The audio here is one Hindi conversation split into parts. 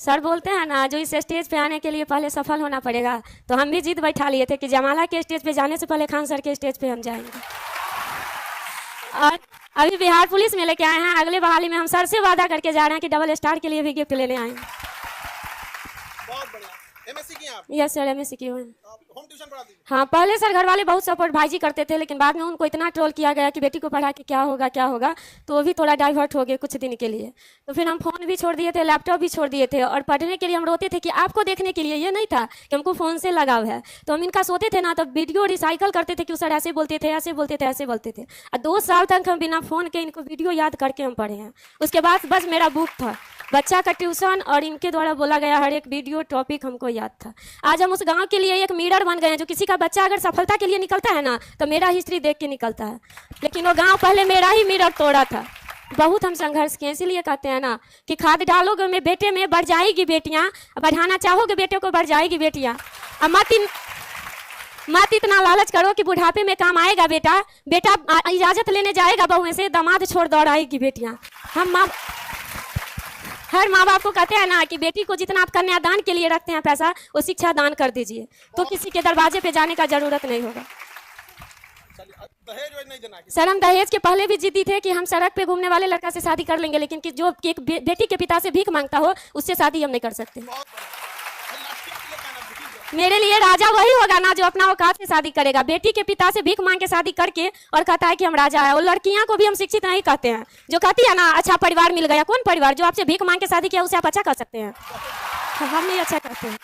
सर बोलते हैं ना, जो इस स्टेज पे आने के लिए पहले सफल होना पड़ेगा, तो हम भी जिद बैठा लिए थे कि जयमाला के स्टेज पे जाने से पहले खान सर के स्टेज पे हम जाएंगे। और अभी बिहार पुलिस में लेके आए हैं, अगले बहाली में हम सर से वादा करके जा रहे हैं कि डबल स्टार के लिए भी गिफ्ट लेने आएंगे। बहुत बढ़िया। एमएससी की आप? यस सर, एमएससी की हुई। होम ट्यूशन पढ़ाती हैं? हाँ, पहले सर घर वाले बहुत सपोर्ट भाई जी करते थे, लेकिन बाद में उनको इतना ट्रोल किया गया कि बेटी को पढ़ा के क्या होगा क्या होगा, तो वो भी थोड़ा डाइवर्ट हो गए कुछ दिन के लिए। तो फिर हम फ़ोन भी छोड़ दिए थे, लैपटॉप भी छोड़ दिए थे, और पढ़ने के लिए हम रोते थे कि आपको देखने के लिए, ये नहीं था कि हमको फ़ोन से लगाव है। तो हम इनका सोते थे ना, तब वीडियो रिसाइकल करते थे कि सर ऐसे बोलते थे, ऐसे बोलते थे, ऐसे बोलते थे। और 2 साल तक हम बिना फ़ोन के इनको वीडियो याद करके हम पढ़े हैं। उसके बाद बस मेरा बुक था, बच्चा का ट्यूशन, और इनके द्वारा बोला गया हर एक वीडियो टॉपिक हमको याद था। आज हम उस गांव के लिए एक मिरर बन गए हैं। जो किसी का बच्चा अगर सफलता के लिए निकलता है ना, तो मेरा हिस्ट्री देख के निकलता है, लेकिन वो गांव पहले मेरा ही मिरर तोड़ा था। बहुत हम संघर्ष किए, इसीलिए कहते हैं ना कि खाद डालोगे में बेटे में बढ़ जाएगी बेटियां, बढ़ाना चाहोगे बेटे को बढ़ जाएगी बेटियां। अब मत इतना लालच करो कि बुढ़ापे में काम आएगा बेटा। बेटा इजाजत लेने जाएगा बहू से, दामाद छोड़ दौड़ाएगी बेटियां। हर माँ बाप को कहते हैं ना कि बेटी को जितना आप कन्यादान के लिए रखते हैं पैसा, वो शिक्षा दान कर दीजिए, तो किसी के दरवाजे पे जाने का जरूरत नहीं होगा। दहेज नहीं देना? सर हम दहेज के पहले भी जिद्दी थे कि हम सड़क पे घूमने वाले लड़का से शादी कर लेंगे, लेकिन कि जो एक बेटी के पिता से भीख मांगता हो, उससे शादी हम नहीं कर सकते। मेरे लिए राजा वही होगा ना जो अपना औकात से शादी करेगा। बेटी के पिता से भीख मांग के शादी करके और कहता है कि हम राजा है। और लड़कियां को भी हम शिक्षित नहीं कहते हैं, जो कहती है ना अच्छा परिवार मिल गया। कौन परिवार? जो आपसे भीख मांग के शादी किया उसे आप अच्छा कर सकते हैं? हम नहीं अच्छा करते हैं।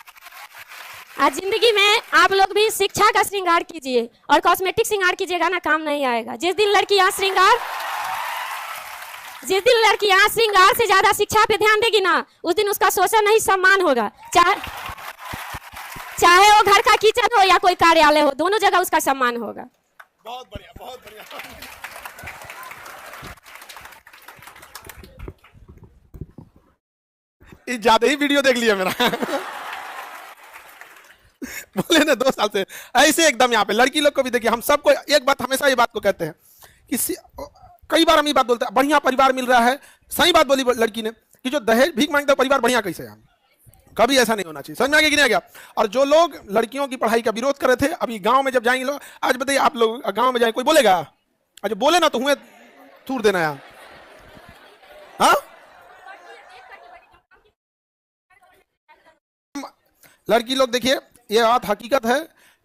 आज जिंदगी में आप लोग भी शिक्षा का श्रृंगार कीजिए, और कॉस्मेटिक श्रृंगार कीजिएगा ना, काम नहीं आएगा। जिस दिन लड़कियां श्रृंगार से ज्यादा शिक्षा पे ध्यान देगी ना, उस दिन उसका शोषण नहीं सम्मान होगा। चाहे वो घर का किचन हो या कोई कार्यालय हो, दोनों जगह उसका सम्मान होगा। बहुत बढ़िया, बहुत बढ़िया। ज्यादा ही वीडियो देख लिया मेरा। बोले ना 2 साल से ऐसे एकदम। यहाँ पे लड़की लोग को भी देखिए, हम सबको एक बात, हमेशा ये बात को कहते हैं कि कई बार हम ये बात बोलते हैं, बढ़िया परिवार मिल रहा है। सही बात बोली लड़की ने कि जो दहेज भीख मांगता है परिवार बढ़िया कैसे है? कभी ऐसा नहीं होना चाहिए। समझ में आ गया कि नहीं आ गया? और जो लोग लड़कियों की पढ़ाई का विरोध कर रहे थे, अभी गांव में जब जाएंगे लोग, आज बताइए आप लोग गांव में जाए, कोई बोलेगा? अच्छा बोले ना तो हुए थूर देना यार। हाँ, लड़की लोग देखिए, ये बात हकीकत है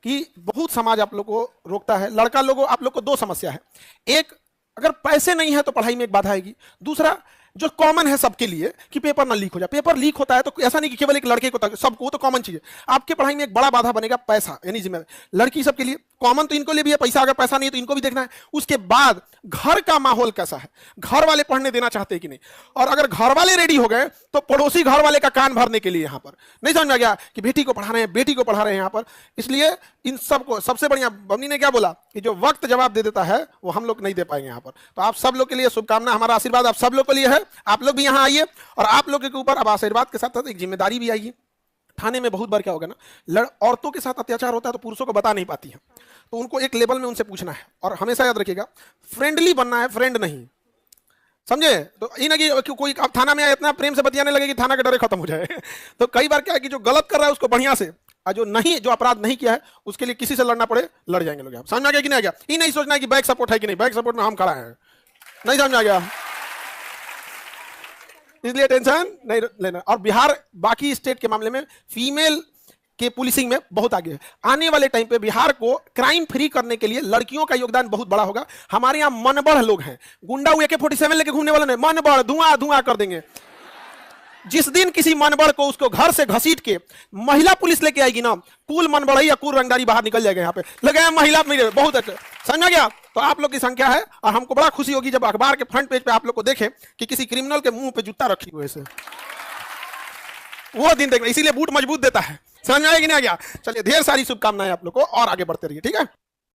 कि बहुत समाज आप लोग को रोकता है। लड़का लोगों आप लोग को 2 समस्या है। एक, अगर पैसे नहीं है तो पढ़ाई में एक बाधा आएगी। दूसरा, जो कॉमन है सबके लिए कि पेपर ना लीक हो जाए। पेपर लीक होता है तो ऐसा नहीं कि केवल एक लड़के को, सबको, तो कॉमन चीज है। आपके पढ़ाई में एक बड़ा बाधा बनेगा पैसा, यानी जिम्मेदारी। लड़की सबके लिए कॉमन तो इनको लिए भी है पैसा, अगर पैसा नहीं है तो इनको भी देखना है। उसके बाद घर का माहौल कैसा है, घर वाले पढ़ने देना चाहते हैं कि नहीं, और अगर घर वाले रेडी हो गए तो पड़ोसी घर वाले का कान भरने के लिए यहाँ पर नहीं समझ में आ गया कि बेटी को पढ़ा रहे हैं, बेटी को पढ़ा रहे हैं यहाँ पर। इसलिए इन सबको सबसे बढ़िया बमनी ने क्या बोला कि जो वक्त जवाब दे देता है वो हम लोग नहीं दे पाएंगे यहाँ पर। तो आप सब लोग के लिए शुभकामना, हमारा आशीर्वाद आप सब लोग के लिए है। आप लोग भी यहाँ आइए, और आप लोग के ऊपर अब आशीर्वाद के साथ साथ एक जिम्मेदारी भी आएगी। थाने में बहुत बार क्या होगा ना, औरतों के साथ अत्याचार होता है तो पुरुषों को बता नहीं पाती है, तो उनको एक लेवल में उनसे पूछना है। और हमेशा याद रखिएगा, फ्रेंडली बनना है, फ्रेंड नहीं, समझे? तो ये ना कि कोई आप थाना में आए इतना प्रेम से बतियाने लगे कि थाना का डर खत्म हो जाए। तो कई बार क्या है कि जो गलत कर रहा है उसको बढ़िया से, जो अपराध नहीं किया है उसके लिए किसी से लड़ना पड़े, लड़ जाएंगे लोग। आप समझ में आ गया कि नहीं आ गया? ये नहीं सोचना है कि बैक सपोर्ट है कि नहीं, बैक सपोर्ट में हम खड़ा है, नहीं समझ में आ गया? इसलिए टेंशन नहीं लेना। और बिहार बाकी स्टेट के मामले में फीमेल के पुलिसिंग में बहुत आगे है। आने वाले टाइम पे बिहार को क्राइम फ्री करने के लिए लड़कियों का योगदान बहुत बड़ा होगा। हमारे यहाँ मनबढ़ लोग हैं, गुंडा AK-47 लेके घूमने वाले नहीं, मनबढ़ धुआं धुआं कर देंगे। जिस दिन किसी मनबढ़ को उसको घर से घसीट के महिला पुलिस लेके आएगी ना, कुल मनबढ़ई या कुल रंगदारी बाहर निकल जाएगा। यहाँ पे लगे महिला मेरे बहुत अच्छा, समझ गया? तो आप लोग की संख्या है, और हमको बड़ा खुशी होगी जब अखबार के फ्रंट पेज पे आप लोग को देखें कि किसी क्रिमिनल के मुंह पे जूता रखी हुई है, वो दिन देखना। इसीलिए बूट मजबूत देता है। समझ में आया कि नहीं आ गया? चलिए, ढेर सारी शुभकामनाएं आप लोग को, और आगे बढ़ते रहिए, ठीक है?